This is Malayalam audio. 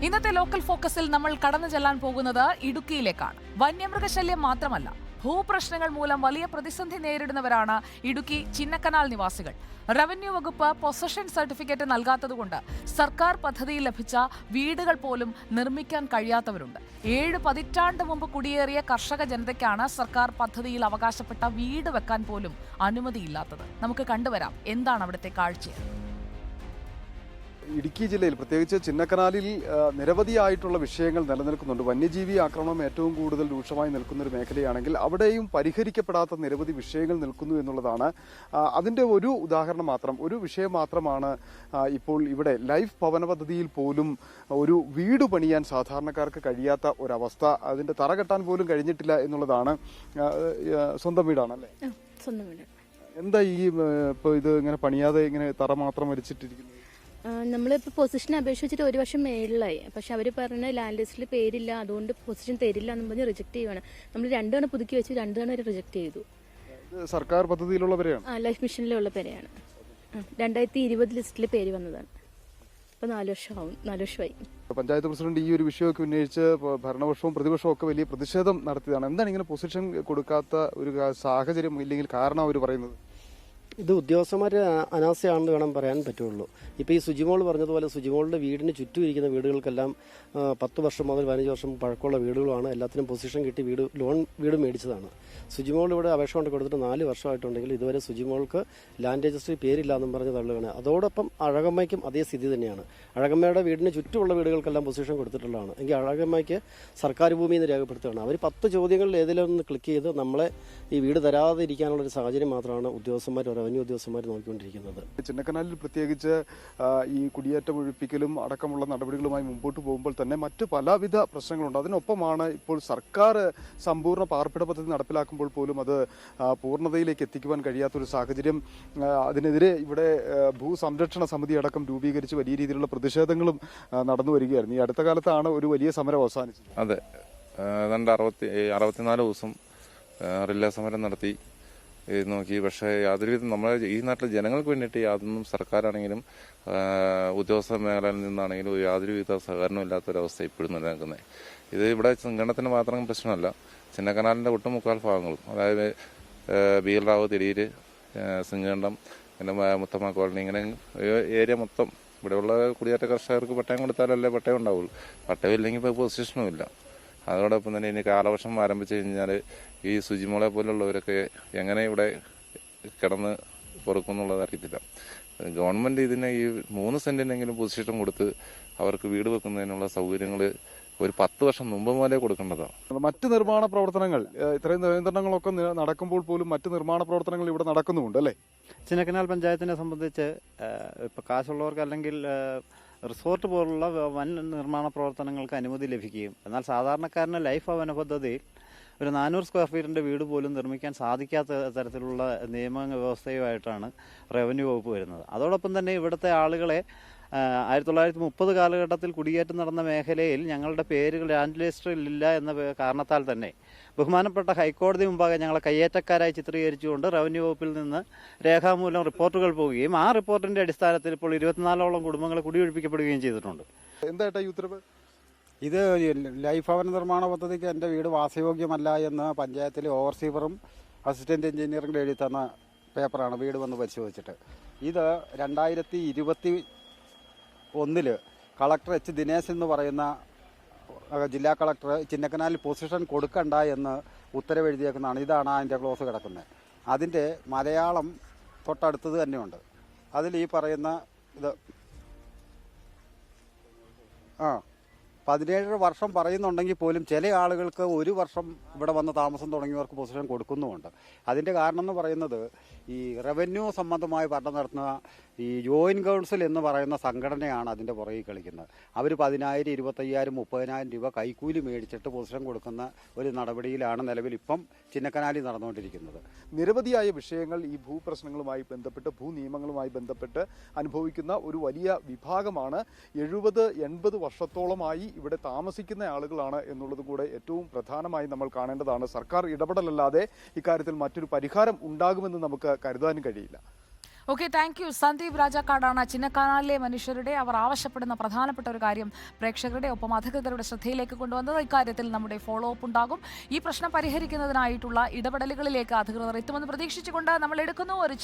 ഇന്നത്തെ ലോക്കൽ ഫോക്കസിൽ നമ്മൾ കടന്നു ചെല്ലാൻ പോകുന്നത് ഇടുക്കിയിലേക്കാണ്. വന്യമൃഗശല്യം മാത്രമല്ല, ഭൂപ്രശ്നങ്ങൾ മൂലം വലിയ പ്രതിസന്ധി നേരിടുന്നവരാണ് ഇടുക്കി ചിന്നക്കനാൽ നിവാസികൾ. റവന്യൂ വകുപ്പ് പൊസഷൻ സർട്ടിഫിക്കറ്റ് നൽകാത്തതുകൊണ്ട് സർക്കാർ പദ്ധതിയിൽ ലഭിച്ച വീടുകൾ പോലും നിർമ്മിക്കാൻ കഴിയാത്തവരുണ്ട്. 7 പതിറ്റാണ്ട് മുമ്പ് കുടിയേറിയ കർഷക ജനതയ്ക്കാണ് സർക്കാർ പദ്ധതിയിൽ അവകാശപ്പെട്ട വീട് വെക്കാൻ പോലും അനുമതിയില്ലാത്തത്. നമുക്ക് കണ്ടുവരാം എന്താണ് അവിടുത്തെ കാഴ്ച. ഇടുക്കി ജില്ലയിൽ പ്രത്യേകിച്ച് ചിന്നക്കനാലിൽ നിരവധിയായിട്ടുള്ള വിഷയങ്ങൾ നിലനിൽക്കുന്നുണ്ട്. വന്യജീവി ആക്രമണം ഏറ്റവും കൂടുതൽ രൂക്ഷമായി നിൽക്കുന്ന ഒരു മേഖലയാണെങ്കിൽ അവിടെയും പരിഹരിക്കപ്പെടാത്ത നിരവധി വിഷയങ്ങൾ നിൽക്കുന്നു എന്നുള്ളതാണ്. അതിന്റെ ഒരു ഉദാഹരണം മാത്രം, ഒരു വിഷയം മാത്രമാണ് ഇപ്പോൾ ഇവിടെ ലൈഫ് ഭവന പദ്ധതിയിൽ പോലും ഒരു വീട് പണിയാൻ സാധാരണക്കാർക്ക് കഴിയാത്ത ഒരവസ്ഥ. അതിന്റെ തറ കെട്ടാൻ പോലും കഴിഞ്ഞിട്ടില്ല എന്നുള്ളതാണ്. സ്വന്തം വീടാണല്ലേ? സ്വന്തം വീട്. എന്താ ഈ ഇപ്പോൾ ഇത് ഇങ്ങനെ പണിയാതെ ഇങ്ങനെ തറ മാത്രം വരച്ചിട്ടിരിക്കുന്നത്? നമ്മളിപ്പോൾ പൊസിഷൻ അപേക്ഷിച്ചിട്ട് 1 വർഷം മേളിലായി. പക്ഷെ അവർ പറഞ്ഞ ലാൻഡ് ലിസ്റ്റിൽ പേരില്ല, അതുകൊണ്ട് പൊസിഷൻ തരില്ല എന്ന് പറഞ്ഞ് റിജക്ട് ചെയ്യുവാണ്. നമ്മൾ 2 തവണ പുതുക്കി വെച്ച് 2 തവണ വരെ റിജക്ട് ചെയ്തു. സർക്കാർ പദ്ധതിയിലുള്ളവരെയാണ്? ലൈഫ് മിഷനിലുള്ള പേരെയാണ്. 2020 ലിസ്റ്റിൽ പേര് വന്നതാണ്. ഇപ്പോൾ 4 വർഷമായി. പഞ്ചായത്ത് പ്രസിഡന്റ് ഈ ഒരു വിഷയമൊക്കെ ഉന്നയിച്ച് ഭരണപക്ഷവും പ്രതിപക്ഷവും ഒക്കെ വലിയ പ്രതിഷേധം നടത്തിയതാണ്. എന്താണ് ഇങ്ങനെ പൊസിഷൻ കൊടുക്കാത്ത ഒരു സാഹചര്യം ഇല്ലെങ്കിൽ കാരണം അവർ പറയുന്നത്? ഇത് ഉദ്യോഗസ്ഥന്മാർ അനാസ്ഥയാണെന്ന് വേണം പറയാൻ പറ്റുള്ളൂ. ഇപ്പോൾ ഈ സുജിമോൾ പറഞ്ഞതുപോലെ സുജിമോളുടെ വീടിന് ചുറ്റും ഇരിക്കുന്ന വീടുകൾക്കെല്ലാം 10 വർഷം മുതൽ 15 വർഷം പഴക്കമുള്ള വീടുകളാണ്. എല്ലാത്തിനും പൊസിഷൻ കിട്ടി ലോൺ വീട് മേടിച്ചതാണ്. സുജിമോൾ ഇവിടെ അപേക്ഷ കൊണ്ട് കൊടുത്തിട്ട് 4 വർഷമായിട്ടുണ്ടെങ്കിൽ ഇതുവരെ സുജിമോൾക്ക് ലാൻഡ് രജിസ്ട്രി പേരില്ല എന്നും പറഞ്ഞ് തള്ളുകയാണ്. അതോടൊപ്പം അഴകമ്മയ്ക്കും അതേ സ്ഥിതി തന്നെയാണ്. അഴകമ്മയുടെ വീടിന് ചുറ്റുമുള്ള വീടുകൾക്കെല്ലാം പൊസിഷൻ കൊടുത്തിട്ടുള്ളതാണ്. എങ്കിൽ അഴകമ്മയ്ക്ക് സർക്കാർ ഭൂമിയിൽ നിന്ന് രേഖപ്പെടുത്തുകയാണ്. അവർ 10 ചോദ്യങ്ങളിൽ ഏതെങ്കിലും ഒന്ന് ക്ലിക്ക് ചെയ്ത് നമ്മളെ ഈ വീട് തരാതെ ഇരിക്കാനുള്ള ഒരു സാഹചര്യം മാത്രമാണ് ഉദ്യോഗസ്ഥന്മാർ റവന്യൂ ഉദ്യോഗസ്ഥന്മാർ നോക്കിക്കൊണ്ടിരിക്കുന്നത്. ചിന്നക്കനാലിൽ പ്രത്യേകിച്ച് ഈ കുടിയേറ്റം ഒഴിപ്പിക്കലും അടക്കമുള്ള നടപടികളുമായി മുമ്പോട്ട് പോകുമ്പോൾ തന്നെ മറ്റ് പലവിധ പ്രശ്നങ്ങളുണ്ട്. അതിനൊപ്പമാണ് ഇപ്പോൾ സർക്കാർ സമ്പൂർണ്ണ പാർപ്പിട പദ്ധതി നടപ്പിലാക്കുമ്പോൾ പോലും അത് പൂർണ്ണതയിലേക്ക് എത്തിക്കുവാൻ കഴിയാത്തൊരു സാഹചര്യം. അതിനെതിരെ ഇവിടെ ഭൂസംരക്ഷണ സമിതി അടക്കം രൂപീകരിച്ച് വലിയ രീതിയിലുള്ള പ്രതിഷേധങ്ങളും നടന്നു വരികയായിരുന്നു. ഈ അടുത്ത കാലത്താണ് ഒരു വലിയ സമരം അവസാനിച്ചത്. അതെ, 64 ദിവസം റിലേ സമരം നടത്തി നോക്കി. പക്ഷേ യാതൊരുവിധം നമ്മളെ ഈ നാട്ടിലെ ജനങ്ങൾക്ക് വേണ്ടിയിട്ട് യാതൊന്നും സർക്കാരാണെങ്കിലും ഉദ്യോഗസ്ഥ മേഖലയിൽ നിന്നാണെങ്കിലും യാതൊരുവിധ സഹകരണം ഇല്ലാത്തൊരവസ്ഥ ഇപ്പോഴും നിലനിൽക്കുന്നത്. ഇത് ഇവിടെ സംഘടനത്തിന് മാത്രം പ്രശ്നമല്ല, ചിന്നക്കനാലിൻ്റെ ഒട്ടുമുക്കാൽ ഭാഗങ്ങളും, അതായത് ബീൽറാവ്, തിരിയൂര്, സിംഗണ്ടം, പിന്നെ മുത്തമ്മ കോളനി, ഇങ്ങനെ ഏരിയ മൊത്തം ഇവിടെയുള്ള കുടിയേറ്റ കർഷകർക്ക് പട്ടയം കൊടുത്താലല്ലേ പട്ടയം ഉണ്ടാവുള്ളൂ. പട്ടയമില്ലെങ്കിൽ ഇപ്പോൾ പൊസിഷനും ഇല്ല. അതോടൊപ്പം തന്നെ ഇനി കാലവർഷം ആരംഭിച്ചു കഴിഞ്ഞാൽ ഈ സുജിമോളെ പോലുള്ളവരൊക്കെ എങ്ങനെ ഇവിടെ കിടന്ന് പൊറുക്കുന്നുള്ളത് അറിയത്തില്ല. ഗവൺമെന്റ് ഇതിനെ ഈ 3 സെന്റിനെങ്കിലും പൊസിഷൻ കൊടുത്ത് അവർക്ക് വീട് വെക്കുന്നതിനുള്ള സൗകര്യങ്ങൾ ഒരു 10 വർഷം മുമ്പ് മുതലേ കൊടുക്കേണ്ടതാണ്. മറ്റ് നിർമ്മാണ പ്രവർത്തനങ്ങൾ, ഇത്രയും നിയന്ത്രണങ്ങളൊക്കെ നടക്കുമ്പോൾ പോലും മറ്റ് നിർമ്മാണ പ്രവർത്തനങ്ങൾ ഇവിടെ നടക്കുന്നുണ്ട് അല്ലേ? ചിന്നക്കനാൽ പഞ്ചായത്തിനെ സംബന്ധിച്ച് ഇപ്പോൾ കാശുള്ളവർക്ക് അല്ലെങ്കിൽ റിസോർട്ട് പോലുള്ള വൻ നിർമ്മാണ പ്രവർത്തനങ്ങൾക്ക് അനുമതി ലഭിക്കുകയും എന്നാൽ സാധാരണക്കാരന് ലൈഫ് ഭവന പദ്ധതിയിൽ ഒരു 400 സ്ക്വയർ ഫീറ്റിൻ്റെ വീട് പോലും നിർമ്മിക്കാൻ സാധിക്കാത്ത തരത്തിലുള്ള നിയമ വ്യവസ്ഥയുമായിട്ടാണ് റവന്യൂ വകുപ്പ് വരുന്നത്. അതോടൊപ്പം തന്നെ ഇവിടുത്തെ ആളുകളെ 1930 കാലഘട്ടത്തിൽ കുടിയേറ്റം നടന്ന മേഖലയിൽ ഞങ്ങളുടെ പേരുകൾ ലാൻഡ് രജിസ്റ്ററിലില്ല എന്ന കാരണത്താൽ തന്നെ ബഹുമാനപ്പെട്ട ഹൈക്കോടതി മുമ്പാകെ ഞങ്ങളെ കയ്യേറ്റക്കാരായി ചിത്രീകരിച്ചുകൊണ്ട് റവന്യൂ വകുപ്പിൽ നിന്ന് രേഖാമൂലം റിപ്പോർട്ടുകൾ പോവുകയും ആ റിപ്പോർട്ടിന്റെ അടിസ്ഥാനത്തിൽ ഇപ്പോൾ 24ഓളം കുടുംബങ്ങൾ കുടിയൊഴിപ്പിക്കപ്പെടുകയും ചെയ്തിട്ടുണ്ട്. എന്താ ഈ ഉത്തരവ്? ഇത് ലൈഫ് ഭവന നിർമ്മാണ പദ്ധതിക്ക് എൻ്റെ വീട് വാസയോഗ്യമല്ല എന്ന് പഞ്ചായത്തിലെ ഓവർസീവറും അസിസ്റ്റന്റ് എഞ്ചിനീയറിംഗ് എഴുതി തന്ന പേപ്പറാണ് വീട് വന്ന് പരിശോധിച്ചിട്ട്. ഇത് 2021 കളക്ടർ എച്ച് ദിനേശ് എന്ന് പറയുന്ന ജില്ലാ കളക്ടർ ചിന്നക്കനാലിൽ പൊസിഷൻ കൊടുക്കണ്ട എന്ന് ഉത്തരവെഴുതിയേക്കുന്നതാണ്. ഇതാണ് അതിൻ്റെ ക്ലോസ് കിടക്കുന്നത്. അതിൻ്റെ മലയാളം തൊട്ടടുത്തത് തന്നെയുണ്ട്. അതിൽ ഈ പറയുന്ന ഇത് 17 വർഷം പറയുന്നുണ്ടെങ്കിൽ പോലും ചില ആളുകൾക്ക് 1 വർഷം ഇവിടെ വന്ന് താമസം തുടങ്ങിയവർക്ക് പൊസിഷൻ കൊടുക്കുന്നുമുണ്ട്. അതിൻ്റെ കാരണം എന്ന് പറയുന്നത് ഈ റവന്യൂ സംബന്ധമായി പഠനം നടത്തുന്ന ഈ ജോയിന്റ് കൗൺസിൽ എന്ന് പറയുന്ന സംഘടനയാണ് അതിൻ്റെ പുറകിൽ കളിക്കുന്നത്. അവർ 10,000, 25,000, 30,000 രൂപ കൈക്കൂലി മേടിച്ചിട്ട് പൊസിഷൻ കൊടുക്കുന്ന ഒരു നടപടിയിലാണ് നിലവിൽ ഇപ്പം ചിന്നക്കനാലിൽ നടന്നുകൊണ്ടിരിക്കുന്നത്. നിരവധിയായ വിഷയങ്ങൾ ഈ ഭൂപ്രശ്നങ്ങളുമായി ബന്ധപ്പെട്ട്, ഭൂനിയമങ്ങളുമായി ബന്ധപ്പെട്ട് അനുഭവിക്കുന്ന ഒരു വലിയ വിഭാഗമാണ്. 70-80 വർഷത്തോളമായി ഇവിടെ താമസിക്കുന്ന ആളുകളാണ് എന്നുള്ളത് കൂടെ ഏറ്റവും പ്രധാനമായി നമ്മൾ കാണേണ്ടതാണ്. സർക്കാർ ഇടപെടലല്ലാതെ ഇക്കാര്യത്തിൽ മറ്റൊരു പരിഹാരം ഉണ്ടാകുമെന്ന് നമുക്ക് കരുതാനും കഴിയില്ല. Okay, thank you. സന്ദീപ് രാജാക്കാടാണ് ചിന്നക്കനാലിലെ മനുഷ്യരുടെ അവർ ആവശ്യപ്പെടുന്ന പ്രധാനപ്പെട്ട ഒരു കാര്യം പ്രേക്ഷകരുടെ ഒപ്പം അധികൃതരുടെ ശ്രദ്ധയിലേക്ക് കൊണ്ടുവന്നത്. ഇക്കാര്യത്തിൽ നമ്മുടെ ഫോളോ അപ്പ് ഉണ്ടാകും. ഈ പ്രശ്നം പരിഹരിക്കുന്നതിനായിട്ടുള്ള ഇടപെടലുകളിലേക്ക് അധികൃതർ എത്തുമെന്ന് പ്രതീക്ഷിച്ചുകൊണ്ട് നമ്മൾ എടുക്കുന്നു ഒരു